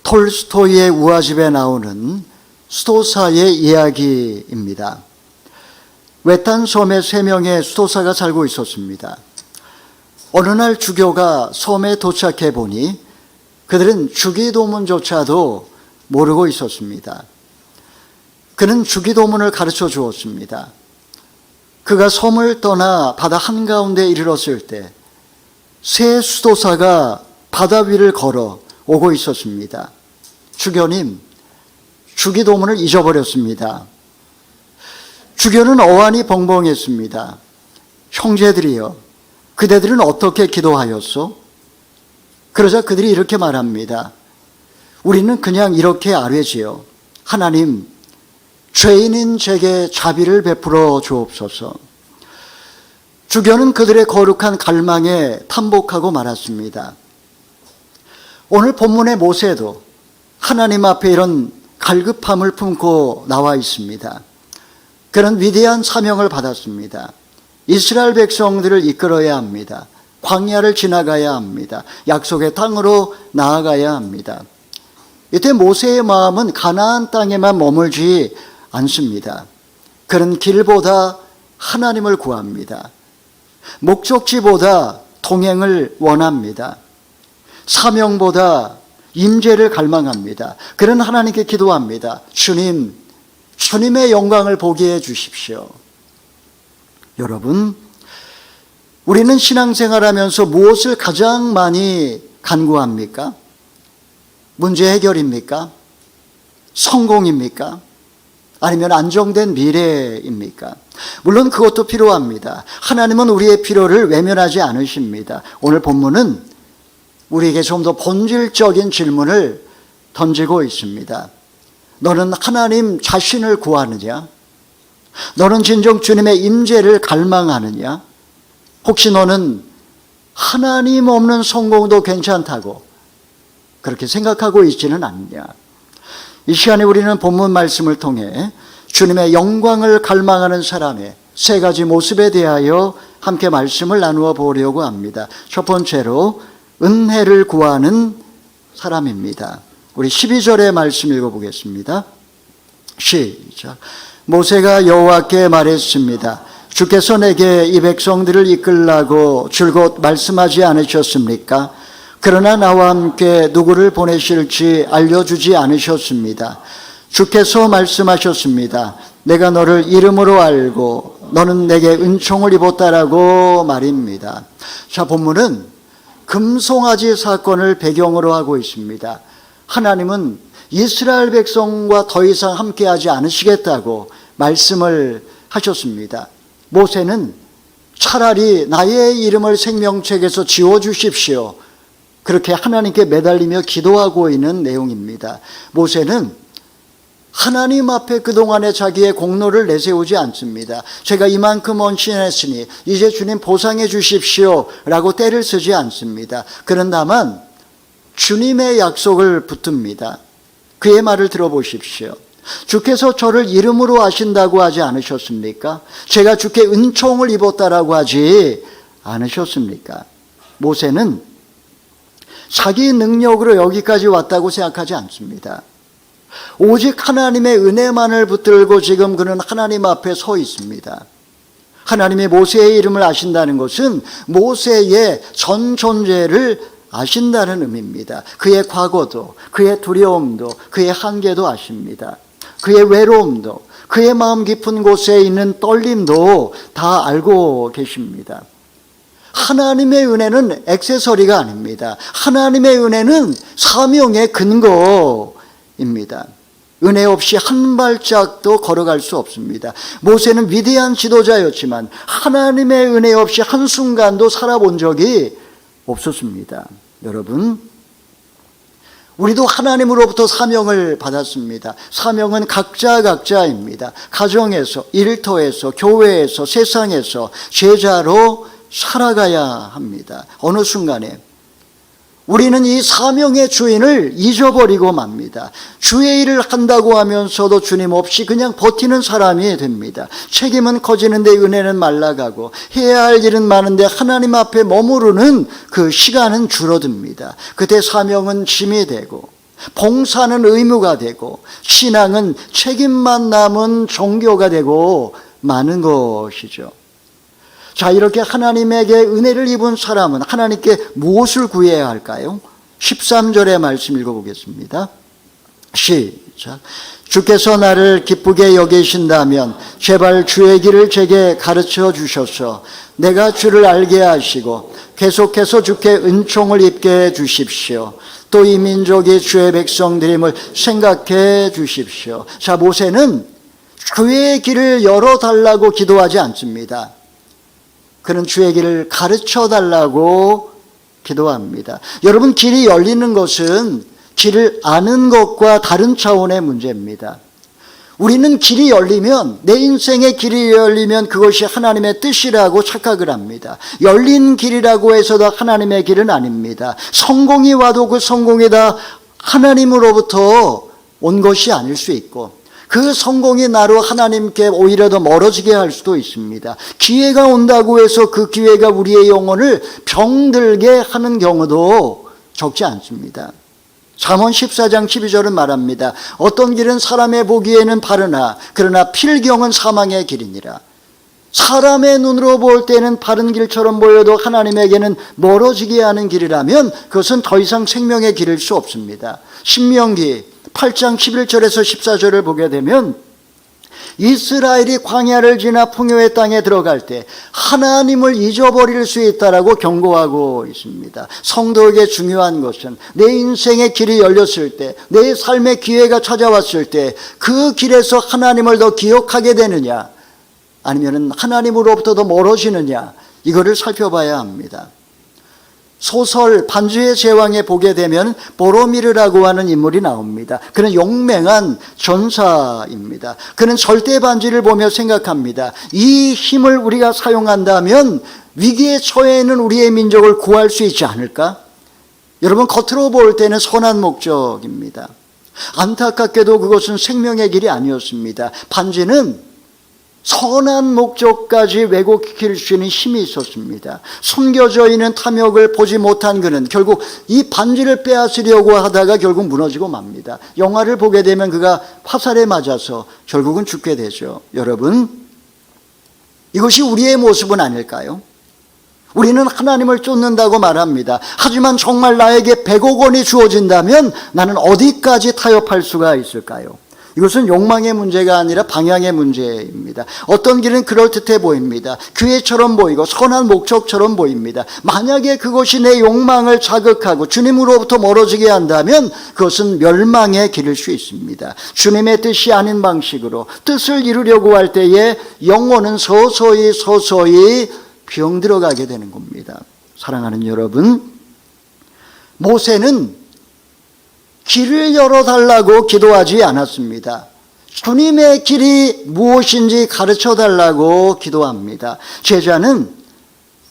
톨스토이의 우화집에 나오는 수도사의 이야기입니다. 외딴 섬에 3명의 수도사가 살고 있었습니다. 어느 날 주교가 섬에 도착해 보니 그들은 주기도문조차도 모르고 있었습니다. 그는 주기도문을 가르쳐 주었습니다. 그가 섬을 떠나 바다 한가운데 이르렀을 때 새 수도사가 바다 위를 걸어 오고 있었습니다. 주교님, 주기도문을 잊어버렸습니다. 주교는 어안이 벙벙했습니다. 형제들이여, 그대들은 어떻게 기도하였소? 그러자 그들이 이렇게 말합니다. 우리는 그냥 이렇게 아뢰지요. 하나님, 죄인인 제게 자비를 베풀어 주옵소서. 주교는 그들의 거룩한 갈망에 탐복하고 말았습니다. 오늘 본문의 모세도 하나님 앞에 이런 갈급함을 품고 나와 있습니다. 그는 위대한 사명을 받았습니다. 이스라엘 백성들을 이끌어야 합니다. 광야를 지나가야 합니다. 약속의 땅으로 나아가야 합니다. 이때 모세의 마음은 가나안 땅에만 머물지 않습니다. 그는 길보다 하나님을 구합니다. 목적지보다 동행을 원합니다. 사명보다 임재를 갈망합니다. 그는 하나님께 기도합니다. 주님, 주님의 영광을 보게 해 주십시오. 여러분, 우리는 신앙생활하면서 무엇을 가장 많이 간구합니까? 문제 해결입니까? 성공입니까? 아니면 안정된 미래입니까? 물론 그것도 필요합니다. 하나님은 우리의 필요를 외면하지 않으십니다. 오늘 본문은 우리에게 좀 더 본질적인 질문을 던지고 있습니다. 너는 하나님 자신을 구하느냐? 너는 진정 주님의 임재를 갈망하느냐? 혹시 너는 하나님 없는 성공도 괜찮다고 그렇게 생각하고 있지는 않느냐? 이 시간에 우리는 본문 말씀을 통해 주님의 영광을 갈망하는 사람의 3가지 모습에 대하여 함께 말씀을 나누어 보려고 합니다. 첫 번째로 은혜를 구하는 사람입니다. 우리 12절의 말씀 읽어보겠습니다. 시작. 모세가 여호와께 말했습니다. 주께서 내게 이 백성들을 이끌라고 줄곧 말씀하지 않으셨습니까? 그러나 나와 함께 누구를 보내실지 알려주지 않으셨습니다. 주께서 말씀하셨습니다. 내가 너를 이름으로 알고 너는 내게 은총을 입었다라고 말입니다. 자, 본문은 금송아지 사건을 배경으로 하고 있습니다. 하나님은 이스라엘 백성과 더 이상 함께하지 않으시겠다고 말씀을 하셨습니다. 모세는 차라리 나의 이름을 생명책에서 지워주십시오. 그렇게 하나님께 매달리며 기도하고 있는 내용입니다. 모세는 하나님 앞에 그동안에 자기의 공로를 내세우지 않습니다. 제가 이만큼 헌신했으니 이제 주님 보상해 주십시오 라고 때를 쓰지 않습니다. 그는 다만 주님의 약속을 붙듭니다. 그의 말을 들어보십시오. 주께서 저를 이름으로 아신다고 하지 않으셨습니까? 제가 주께 은총을 입었다라고 하지 않으셨습니까? 모세는 자기 능력으로 여기까지 왔다고 생각하지 않습니다. 오직 하나님의 은혜만을 붙들고 지금 그는 하나님 앞에 서 있습니다. 하나님이 모세의 이름을 아신다는 것은 모세의 전 존재를 아신다는 의미입니다. 그의 과거도, 그의 두려움도, 그의 한계도 아십니다. 그의 외로움도, 그의 마음 깊은 곳에 있는 떨림도 다 알고 계십니다. 하나님의 은혜는 액세서리가 아닙니다. 하나님의 은혜는 사명의 근거입니다. 은혜 없이 한 발짝도 걸어갈 수 없습니다. 모세는 위대한 지도자였지만 하나님의 은혜 없이 한순간도 살아본 적이 없었습니다. 여러분, 우리도 하나님으로부터 사명을 받았습니다. 사명은 각자입니다. 가정에서, 일터에서, 교회에서, 세상에서 제자로 살아가야 합니다. 어느 순간에 우리는 이 사명의 주인을 잊어버리고 맙니다. 주의 일을 한다고 하면서도 주님 없이 그냥 버티는 사람이 됩니다. 책임은 커지는데 은혜는 말라가고 해야 할 일은 많은데 하나님 앞에 머무르는 그 시간은 줄어듭니다. 그때 사명은 짐이 되고 봉사는 의무가 되고 신앙은 책임만 남은 종교가 되고 마는 것이죠. 자, 이렇게 하나님에게 은혜를 입은 사람은 하나님께 무엇을 구해야 할까요? 13절의 말씀 읽어보겠습니다. 시작. 주께서 나를 기쁘게 여기신다면 제발 주의 길을 제게 가르쳐 주셔서 내가 주를 알게 하시고 계속해서 주께 은총을 입게 해 주십시오. 또 이 민족이 주의 백성들임을 생각해 주십시오. 자, 모세는 주의 길을 열어달라고 기도하지 않습니다. 그는 주의 길을 가르쳐 달라고 기도합니다. 여러분, 길이 열리는 것은 길을 아는 것과 다른 차원의 문제입니다. 우리는 길이 열리면, 내 인생의 길이 열리면 그것이 하나님의 뜻이라고 착각을 합니다. 열린 길이라고 해서도 하나님의 길은 아닙니다. 성공이 와도 그 성공이 다 하나님으로부터 온 것이 아닐 수 있고, 그 성공이 나로 하나님께 오히려 더 멀어지게 할 수도 있습니다. 기회가 온다고 해서 그 기회가 우리의 영혼을 병들게 하는 경우도 적지 않습니다. 잠언 14장 12절은 말합니다. 어떤 길은 사람의 보기에는 바르나 그러나 필경은 사망의 길이니라. 사람의 눈으로 볼 때는 바른 길처럼 보여도 하나님에게는 멀어지게 하는 길이라면 그것은 더 이상 생명의 길일 수 없습니다. 신명기 8장 11절에서 14절을 보게 되면 이스라엘이 광야를 지나 풍요의 땅에 들어갈 때 하나님을 잊어버릴 수 있다라고 경고하고 있습니다. 성도에게 중요한 것은 내 인생의 길이 열렸을 때, 내 삶의 기회가 찾아왔을 때 그 길에서 하나님을 더 기억하게 되느냐, 아니면 하나님으로부터 더 멀어지느냐, 이거를 살펴봐야 합니다. 소설 반주의 제왕에 보게 되면 보로미르라고 하는 인물이 나옵니다. 그는 용맹한 전사입니다. 그는 절대 반지를 보며 생각합니다. 이 힘을 우리가 사용한다면 위기에 처해 있는 우리의 민족을 구할 수 있지 않을까? 여러분, 겉으로 볼 때는 선한 목적입니다. 안타깝게도 그것은 생명의 길이 아니었습니다. 반지는 선한 목적까지 왜곡시킬 수 있는 힘이 있었습니다. 숨겨져 있는 탐욕을 보지 못한 그는 결국 이 반지를 빼앗으려고 하다가 결국 무너지고 맙니다. 영화를 보게 되면 그가 화살에 맞아서 결국은 죽게 되죠. 여러분, 이것이 우리의 모습은 아닐까요? 우리는 하나님을 쫓는다고 말합니다. 하지만 정말 나에게 100억 원이 주어진다면 나는 어디까지 타협할 수가 있을까요? 이것은 욕망의 문제가 아니라 방향의 문제입니다. 어떤 길은 그럴듯해 보입니다. 기회처럼 보이고 선한 목적처럼 보입니다. 만약에 그것이 내 욕망을 자극하고 주님으로부터 멀어지게 한다면 그것은 멸망의 길일 수 있습니다. 주님의 뜻이 아닌 방식으로 뜻을 이루려고 할 때에 영혼은 서서히 병들어가게 되는 겁니다. 사랑하는 여러분, 모세는 길을 열어달라고 기도하지 않았습니다. 주님의 길이 무엇인지 가르쳐달라고 기도합니다. 제자는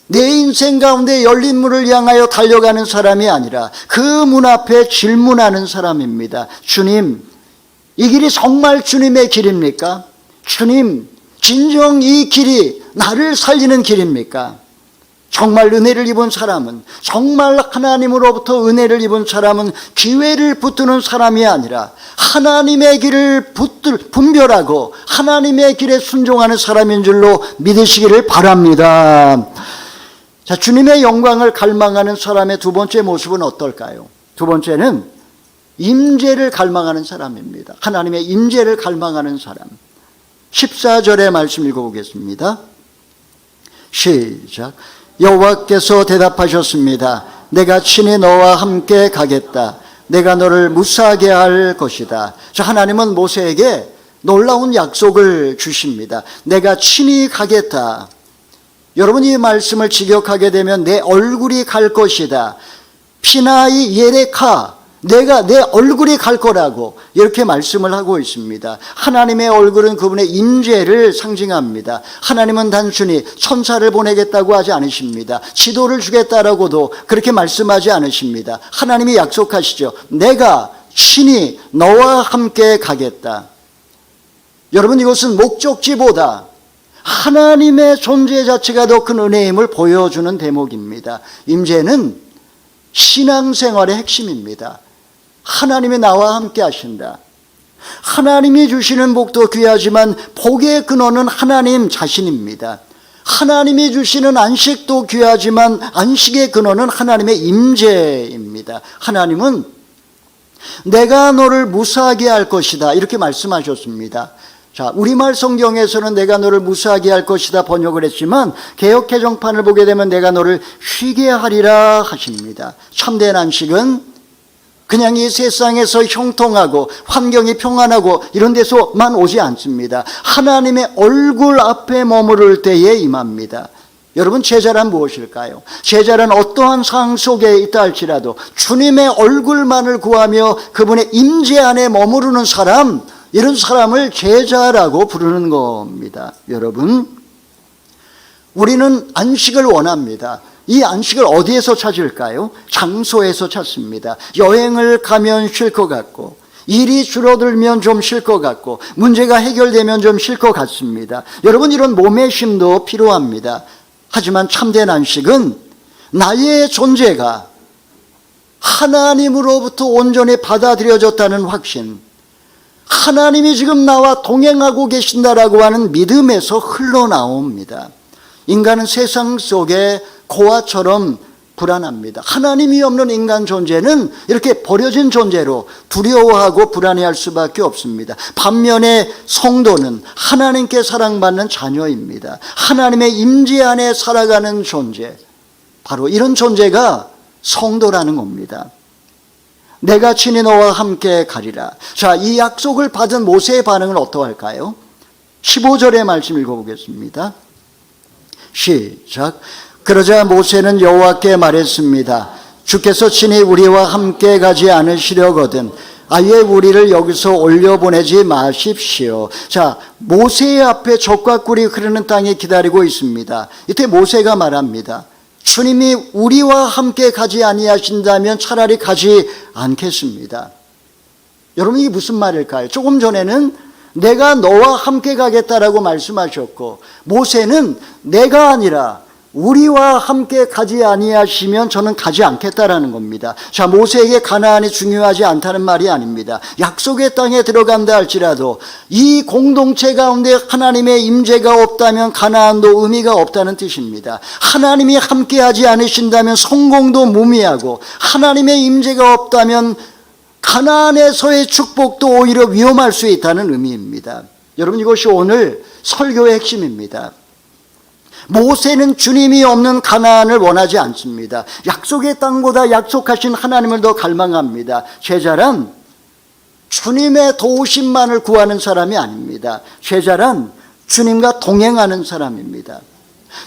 내 인생 가운데 열린 문을 향하여 달려가는 사람이 아니라 그 문 앞에 질문하는 사람입니다. 주님, 이 길이 정말 주님의 길입니까? 주님, 진정 이 길이 나를 살리는 길입니까? 정말 은혜를 입은 사람은, 정말 하나님으로부터 은혜를 입은 사람은 기회를 붙드는 사람이 아니라 하나님의 길을 분별하고 하나님의 길에 순종하는 사람인 줄로 믿으시기를 바랍니다. 자, 주님의 영광을 갈망하는 사람의 두 번째 모습은 어떨까요? 두 번째는 임재를 갈망하는 사람입니다. 하나님의 임재를 갈망하는 사람. 14절의 말씀 읽어보겠습니다. 시작. 여호와께서 대답하셨습니다. 내가 친히 너와 함께 가겠다. 내가 너를 무사하게 할 것이다. 자, 하나님은 모세에게 놀라운 약속을 주십니다. 내가 친히 가겠다. 여러분, 이 말씀을 직역하게 되면 내 얼굴이 갈 것이다. 피나이 예레카, 내가 내 얼굴이 갈 거라고 이렇게 말씀을 하고 있습니다. 하나님의 얼굴은 그분의 임재를 상징합니다. 하나님은 단순히 천사를 보내겠다고 하지 않으십니다. 지도를 주겠다라고도 그렇게 말씀하지 않으십니다. 하나님이 약속하시죠. 내가 친히 너와 함께 가겠다. 여러분, 이것은 목적지보다 하나님의 존재 자체가 더 큰 은혜임을 보여주는 대목입니다. 임재는 신앙생활의 핵심입니다. 하나님이 나와 함께 하신다. 하나님이 주시는 복도 귀하지만 복의 근원은 하나님 자신입니다. 하나님이 주시는 안식도 귀하지만 안식의 근원은 하나님의 임재입니다. 하나님은 내가 너를 무사하게 할 것이다 이렇게 말씀하셨습니다. 자, 우리말 성경에서는 내가 너를 무사하게 할 것이다 번역을 했지만 개역 개정판을 보게 되면 내가 너를 쉬게 하리라 하십니다. 참된 안식은 그냥 이 세상에서 형통하고 환경이 평안하고 이런 데서만 오지 않습니다. 하나님의 얼굴 앞에 머무를 때에 임합니다. 여러분, 제자란 무엇일까요? 제자란 어떠한 상황 속에 있다 할지라도 주님의 얼굴만을 구하며 그분의 임재 안에 머무르는 사람, 이런 사람을 제자라고 부르는 겁니다. 여러분, 우리는 안식을 원합니다. 이 안식을 어디에서 찾을까요? 장소에서 찾습니다. 여행을 가면 쉴 것 같고, 일이 줄어들면 좀 쉴 것 같고, 문제가 해결되면 좀 쉴 것 같습니다. 여러분, 이런 몸의 쉼도 필요합니다. 하지만 참된 안식은 나의 존재가 하나님으로부터 온전히 받아들여졌다는 확신, 하나님이 지금 나와 동행하고 계신다라고 하는 믿음에서 흘러나옵니다. 인간은 세상 속에 고아처럼 불안합니다. 하나님이 없는 인간 존재는 이렇게 버려진 존재로 두려워하고 불안해할 수밖에 없습니다. 반면에 성도는 하나님께 사랑받는 자녀입니다. 하나님의 임재 안에 살아가는 존재, 바로 이런 존재가 성도라는 겁니다. 내가 친히 너와 함께 가리라. 자, 이 약속을 받은 모세의 반응은 어떠할까요? 15절의 말씀 읽어보겠습니다. 시작. 그러자 모세는 여호와께 말했습니다. 주께서 친히 우리와 함께 가지 않으시려거든 아예 우리를 여기서 올려보내지 마십시오. 자, 모세의 앞에 젖과 꿀이 흐르는 땅이 기다리고 있습니다. 이때 모세가 말합니다. 주님이 우리와 함께 가지 아니하신다면 차라리 가지 않겠습니다. 여러분, 이게 무슨 말일까요? 조금 전에는 내가 너와 함께 가겠다라고 말씀하셨고, 모세는 내가 아니라 우리와 함께 가지 아니하시면 저는 가지 않겠다라는 겁니다. 자, 모세에게 가나안이 중요하지 않다는 말이 아닙니다. 약속의 땅에 들어간다 할지라도 이 공동체 가운데 하나님의 임재가 없다면 가나안도 의미가 없다는 뜻입니다. 하나님이 함께하지 않으신다면 성공도 무미하고, 하나님의 임재가 없다면 가나안에서의 축복도 오히려 위험할 수 있다는 의미입니다. 여러분, 이것이 오늘 설교의 핵심입니다. 모세는 주님이 없는 가나안을 원하지 않습니다. 약속의 땅보다 약속하신 하나님을 더 갈망합니다. 제자란 주님의 도우심만을 구하는 사람이 아닙니다. 제자란 주님과 동행하는 사람입니다.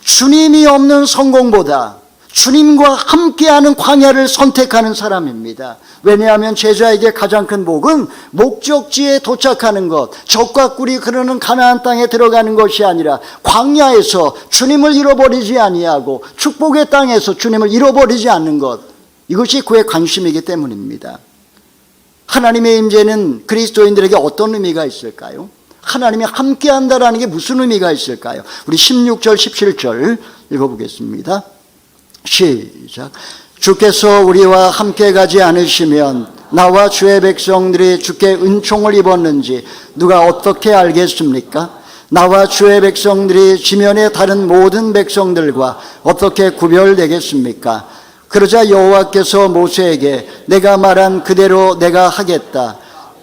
주님이 없는 성공보다 주님과 함께하는 광야를 선택하는 사람입니다. 왜냐하면 제자에게 가장 큰 복은 목적지에 도착하는 것, 젖과 꿀이 흐르는 가나안 땅에 들어가는 것이 아니라 광야에서 주님을 잃어버리지 아니하고 축복의 땅에서 주님을 잃어버리지 않는 것, 이것이 그의 관심이기 때문입니다. 하나님의 임재는 그리스도인들에게 어떤 의미가 있을까요? 하나님이 함께한다라는 게 무슨 의미가 있을까요? 우리 16절 17절 읽어보겠습니다. 시작. 주께서 우리와 함께 가지 않으시면 나와 주의 백성들이 주께 은총을 입었는지 누가 어떻게 알겠습니까? 나와 주의 백성들이 지면에 다른 모든 백성들과 어떻게 구별되겠습니까? 그러자 여호와께서 모세에게 내가 말한 그대로 내가 하겠다.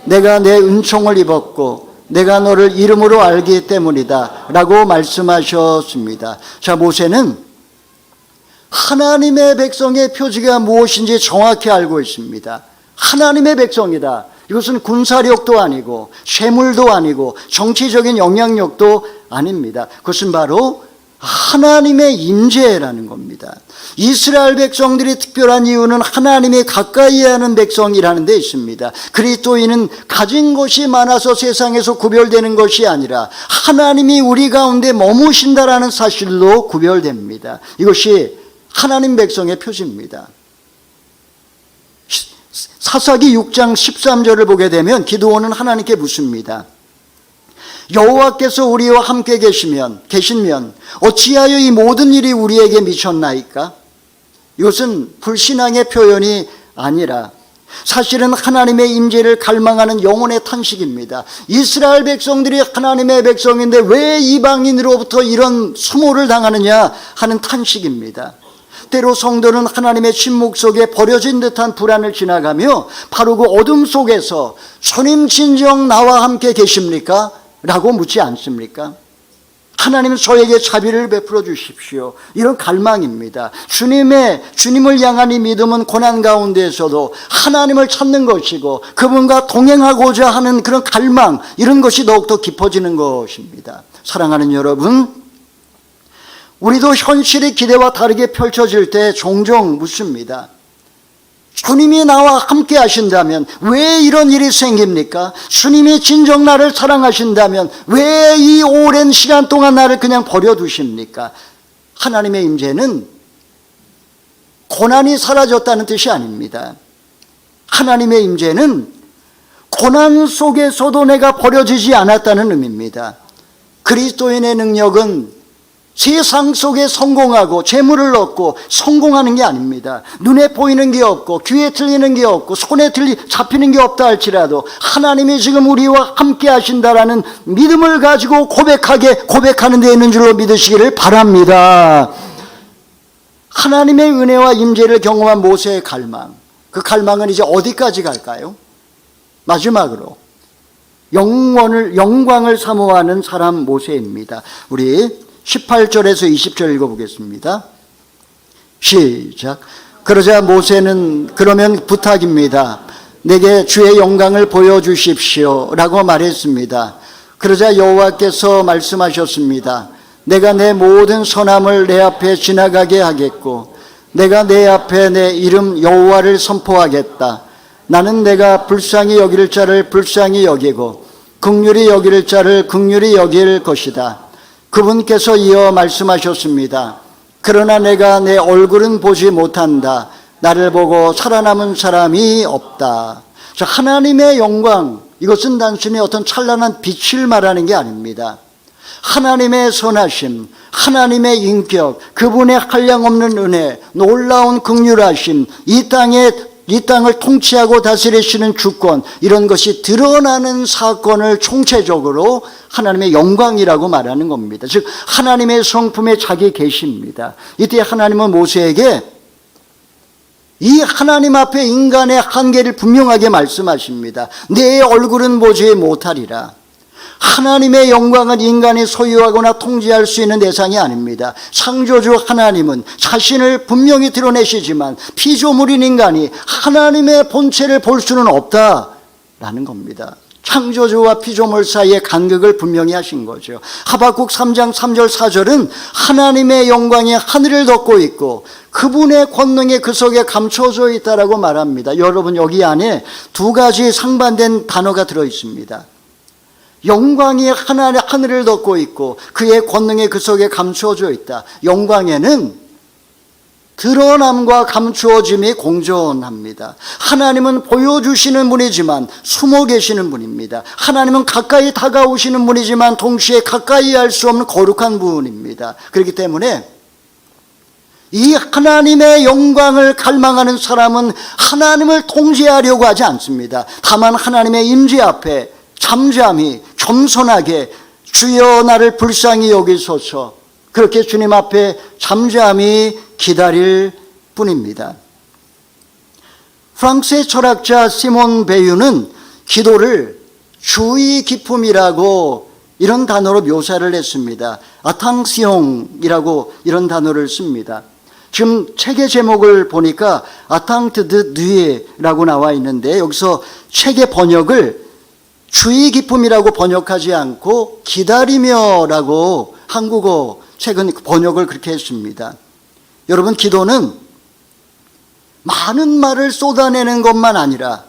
내가 내 은총을 입었고 내가 너를 이름으로 알기 때문이다 라고 말씀하셨습니다. 자, 모세는 하나님의 백성의 표지가 무엇인지 정확히 알고 있습니다. 하나님의 백성이다. 이것은 군사력도 아니고 재물도 아니고 정치적인 영향력도 아닙니다. 그것은 바로 하나님의 임재라는 겁니다. 이스라엘 백성들이 특별한 이유는 하나님이 가까이 하는 백성이라는 데 있습니다. 그리스도인은 가진 것이 많아서 세상에서 구별되는 것이 아니라 하나님이 우리 가운데 머무신다라는 사실로 구별됩니다. 이것이 하나님 백성의 표지입니다. 사사기 6장 13절을 보게 되면 기드온은 하나님께 묻습니다. 여호와께서 우리와 함께 계시면 어찌하여 이 모든 일이 우리에게 미쳤나이까? 이것은 불신앙의 표현이 아니라 사실은 하나님의 임재를 갈망하는 영혼의 탄식입니다. 이스라엘 백성들이 하나님의 백성인데 왜 이방인으로부터 이런 수모를 당하느냐 하는 탄식입니다. 때로 성도는 하나님의 침묵 속에 버려진 듯한 불안을 지나가며 바로 그 어둠 속에서 주님 진정 나와 함께 계십니까? 라고 묻지 않습니까? 하나님 저에게 자비를 베풀어 주십시오. 이런 갈망입니다. 주님을 향한 이 믿음은 고난 가운데에서도 하나님을 찾는 것이고 그분과 동행하고자 하는 그런 갈망, 이런 것이 더욱더 깊어지는 것입니다. 사랑하는 여러분, 우리도 현실의 기대와 다르게 펼쳐질 때 종종 묻습니다. 주님이 나와 함께 하신다면 왜 이런 일이 생깁니까? 주님이 진정 나를 사랑하신다면 왜 이 오랜 시간 동안 나를 그냥 버려두십니까? 하나님의 임재는 고난이 사라졌다는 뜻이 아닙니다. 하나님의 임재는 고난 속에서도 내가 버려지지 않았다는 의미입니다. 그리스도인의 능력은 세상 속에 성공하고 재물을 얻고 성공하는 게 아닙니다. 눈에 보이는 게 없고 귀에 들리는 게 없고 손에 잡히는 게 없다 할지라도 하나님이 지금 우리와 함께 하신다라는 믿음을 가지고 고백하는 데 있는 줄로 믿으시기를 바랍니다. 하나님의 은혜와 임재를 경험한 모세의 갈망, 그 갈망은 이제 어디까지 갈까요? 마지막으로 영광을 사모하는 사람 모세입니다. 우리 18절에서 20절 읽어보겠습니다. 시작. 그러자 모세는 그러면 부탁입니다. 내게 주의 영광을 보여주십시오 라고 말했습니다. 그러자 여호와께서 말씀하셨습니다. 내가 내 모든 선함을 내 앞에 지나가게 하겠고 내가 내 앞에 내 이름 여호와를 선포하겠다. 나는 내가 불쌍히 여길 자를 불쌍히 여기고 긍휼히 여길 자를 긍휼히 여길 것이다. 그분께서 이어 말씀하셨습니다. 그러나 내가 내 얼굴은 보지 못한다. 나를 보고 살아남은 사람이 없다. 자, 하나님의 영광, 이것은 단순히 어떤 찬란한 빛을 말하는 게 아닙니다. 하나님의 선하심, 하나님의 인격, 그분의 한량없는 은혜, 놀라운 긍휼하심, 이 땅을 통치하고 다스리시는 주권, 이런 것이 드러나는 사건을 총체적으로 하나님의 영광이라고 말하는 겁니다. 즉 하나님의 성품에 자기 계십니다. 이때 하나님은 모세에게 이 하나님 앞에 인간의 한계를 분명하게 말씀하십니다. 내 얼굴은 보지 못하리라. 하나님의 영광은 인간이 소유하거나 통제할 수 있는 대상이 아닙니다. 창조주 하나님은 자신을 분명히 드러내시지만 피조물인 인간이 하나님의 본체를 볼 수는 없다라는 겁니다. 창조주와 피조물 사이의 간극을 분명히 하신 거죠. 하박국 3장 3절 4절은 하나님의 영광이 하늘을 덮고 있고 그분의 권능이 그 속에 감춰져 있다라고 말합니다. 여러분, 여기 안에 두 가지 상반된 단어가 들어있습니다. 영광이 하늘을 덮고 있고 그의 권능이 그 속에 감추어져 있다. 영광에는 드러남과 감추어짐이 공존합니다. 하나님은 보여주시는 분이지만 숨어 계시는 분입니다. 하나님은 가까이 다가오시는 분이지만 동시에 가까이 할 수 없는 거룩한 분입니다. 그렇기 때문에 이 하나님의 영광을 갈망하는 사람은 하나님을 통제하려고 하지 않습니다. 다만 하나님의 임재 앞에 잠잠히 겸손하게 주여 나를 불쌍히 여기소서, 그렇게 주님 앞에 잠잠히 기다릴 뿐입니다. 프랑스의 철학자 시몬 베유는 기도를 주의 깊음이라고 이런 단어로 묘사를 했습니다. 아탕시옹이라고 이런 단어를 씁니다. 지금 책의 제목을 보니까 아탕트 드 누에라고 나와 있는데 여기서 책의 번역을 주의 깊음이라고 번역하지 않고 기다리며라고 한국어 책은 번역을 그렇게 했습니다. 여러분, 기도는 많은 말을 쏟아내는 것만 아니라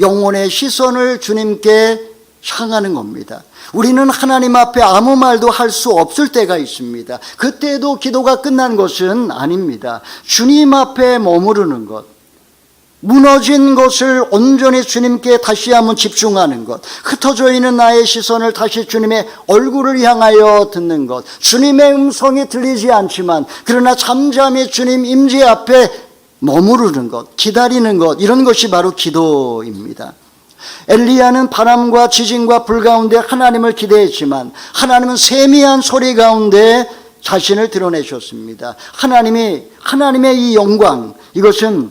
영혼의 시선을 주님께 향하는 겁니다. 우리는 하나님 앞에 아무 말도 할 수 없을 때가 있습니다. 그때도 기도가 끝난 것은 아닙니다. 주님 앞에 머무르는 것, 무너진 것을 온전히 주님께 다시 한번 집중하는 것, 흩어져 있는 나의 시선을 다시 주님의 얼굴을 향하여 듣는 것, 주님의 음성이 들리지 않지만 그러나 잠잠히 주님 임재 앞에 머무르는 것, 기다리는 것, 이런 것이 바로 기도입니다. 엘리야는 바람과 지진과 불 가운데 하나님을 기대했지만 하나님은 세미한 소리 가운데 자신을 드러내셨습니다. 하나님의 이 영광, 이것은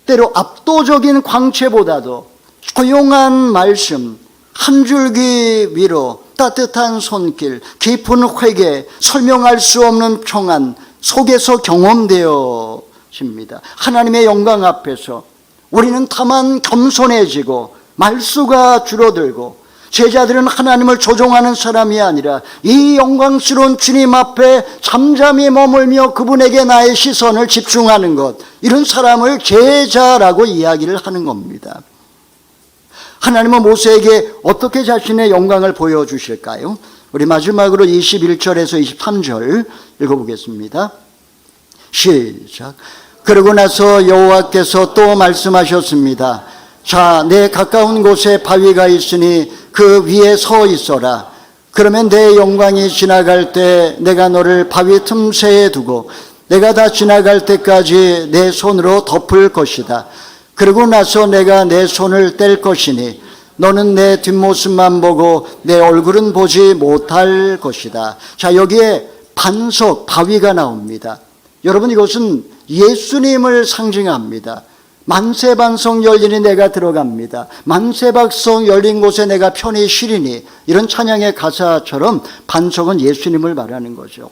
때로 압도적인 광채보다도 조용한 말씀, 한 줄기 위로 따뜻한 손길, 깊은 회개, 설명할 수 없는 평안 속에서 경험되어집니다. 하나님의 영광 앞에서 우리는 다만 겸손해지고 말수가 줄어들고, 제자들은 하나님을 조종하는 사람이 아니라 이 영광스러운 주님 앞에 잠잠히 머물며 그분에게 나의 시선을 집중하는 것, 이런 사람을 제자라고 이야기를 하는 겁니다. 하나님은 모세에게 어떻게 자신의 영광을 보여주실까요? 우리 마지막으로 21절에서 23절 읽어보겠습니다. 시작. 그러고 나서 여호와께서 또 말씀하셨습니다. 자, 내 가까운 곳에 바위가 있으니 그 위에 서 있어라. 그러면 내 영광이 지나갈 때 내가 너를 바위 틈새에 두고 내가 다 지나갈 때까지 내 손으로 덮을 것이다. 그러고 나서 내가 내 손을 뗄 것이니 너는 내 뒷모습만 보고 내 얼굴은 보지 못할 것이다. 자, 여기에 반석, 바위가 나옵니다. 여러분, 이것은 예수님을 상징합니다. 만세반석 열리니 내가 들어갑니다. 만세반석 열린 곳에 내가 편히 쉬리니, 이런 찬양의 가사처럼 반석은 예수님을 말하는 거죠.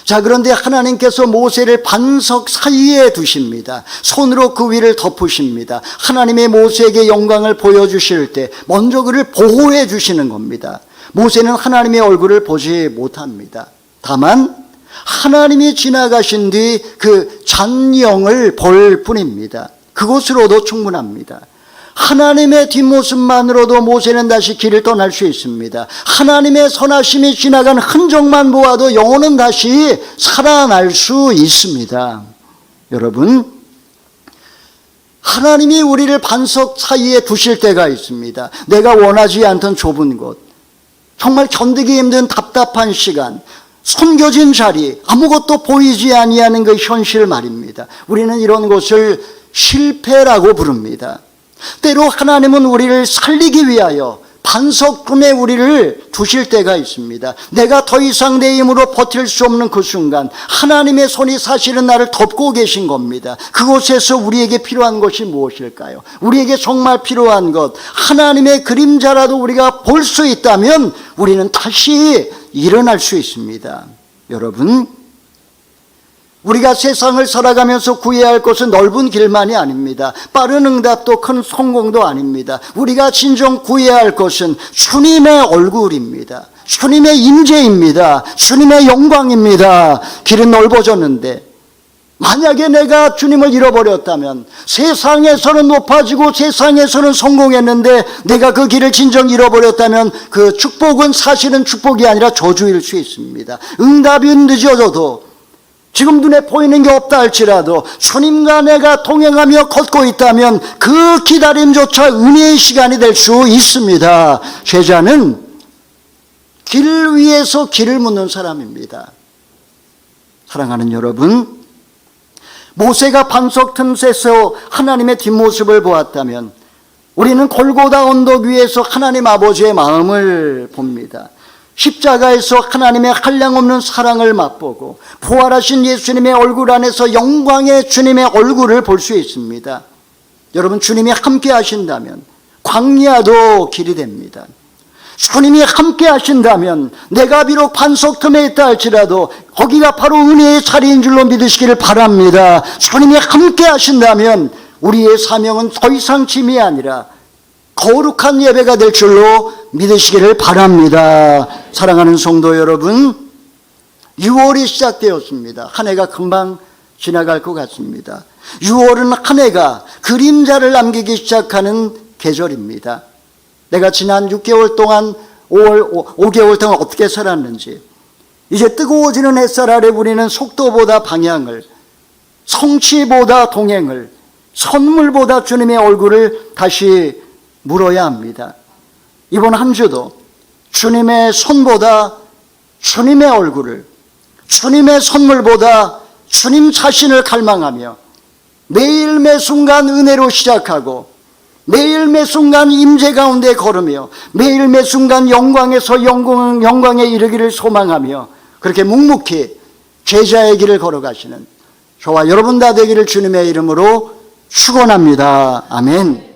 자, 그런데 하나님께서 모세를 반석 사이에 두십니다. 손으로 그 위를 덮으십니다. 하나님의 모세에게 영광을 보여주실 때 먼저 그를 보호해 주시는 겁니다. 모세는 하나님의 얼굴을 보지 못합니다. 다만 하나님이 지나가신 뒤 그 잔영을 볼 뿐입니다. 그것으로도 충분합니다. 하나님의 뒷모습만으로도 모세는 다시 길을 떠날 수 있습니다. 하나님의 선하심이 지나간 흔적만 보아도 영혼은 다시 살아날 수 있습니다. 여러분, 하나님이 우리를 반석 사이에 두실 때가 있습니다. 내가 원하지 않던 좁은 곳, 정말 견디기 힘든 답답한 시간, 숨겨진 자리, 아무것도 보이지 아니하는 그 현실 말입니다. 우리는 이런 것을 실패라고 부릅니다. 때로 하나님은 우리를 살리기 위하여 반석금에 우리를 두실 때가 있습니다. 내가 더 이상 내 힘으로 버틸 수 없는 그 순간 하나님의 손이 사실은 나를 덮고 계신 겁니다. 그곳에서 우리에게 필요한 것이 무엇일까요? 우리에게 정말 필요한 것, 하나님의 그림자라도 우리가 볼 수 있다면 우리는 다시 일어날 수 있습니다. 여러분, 우리가 세상을 살아가면서 구해야 할 것은 넓은 길만이 아닙니다. 빠른 응답도 큰 성공도 아닙니다. 우리가 진정 구해야 할 것은 주님의 얼굴입니다. 주님의 임재입니다. 주님의 영광입니다. 길은 넓어졌는데 만약에 내가 주님을 잃어버렸다면, 세상에서는 높아지고 세상에서는 성공했는데 내가 그 길을 진정 잃어버렸다면 그 축복은 사실은 축복이 아니라 저주일 수 있습니다. 응답이 늦어져도, 지금 눈에 보이는 게 없다 할지라도 주님과 내가 동행하며 걷고 있다면 그 기다림조차 은혜의 시간이 될 수 있습니다. 제자는 길 위에서 길을 묻는 사람입니다. 사랑하는 여러분, 모세가 반석 틈새에서 하나님의 뒷모습을 보았다면 우리는 골고다 언덕 위에서 하나님 아버지의 마음을 봅니다. 십자가에서 하나님의 한량없는 사랑을 맛보고 부활하신 예수님의 얼굴 안에서 영광의 주님의 얼굴을 볼 수 있습니다. 여러분, 주님이 함께 하신다면 광야도 길이 됩니다. 주님이 함께 하신다면 내가 비록 반석 틈에 있다 할지라도 거기가 바로 은혜의 자리인 줄로 믿으시기를 바랍니다. 주님이 함께 하신다면 우리의 사명은 더 이상 짐이 아니라 거룩한 예배가 될 줄로 믿으시기를 바랍니다. 사랑하는 성도 여러분, 6월이 시작되었습니다. 한 해가 금방 지나갈 것 같습니다. 6월은 한 해가 그림자를 남기기 시작하는 계절입니다. 내가 지난 6개월 동안 5개월 동안 어떻게 살았는지, 이제 뜨거워지는 햇살 아래 우리는 속도보다 방향을, 성취보다 동행을, 선물보다 주님의 얼굴을 다시 물어야 합니다. 이번 한 주도 주님의 손보다 주님의 얼굴을, 주님의 선물보다 주님 자신을 갈망하며 매일 매 순간 은혜로 시작하고 매일 매 순간 임재 가운데 걸으며 매일 매 순간 영광에서 영광에 이르기를 소망하며 그렇게 묵묵히 제자의 길을 걸어가시는 저와 여러분 다 되기를 주님의 이름으로 축원합니다. 아멘.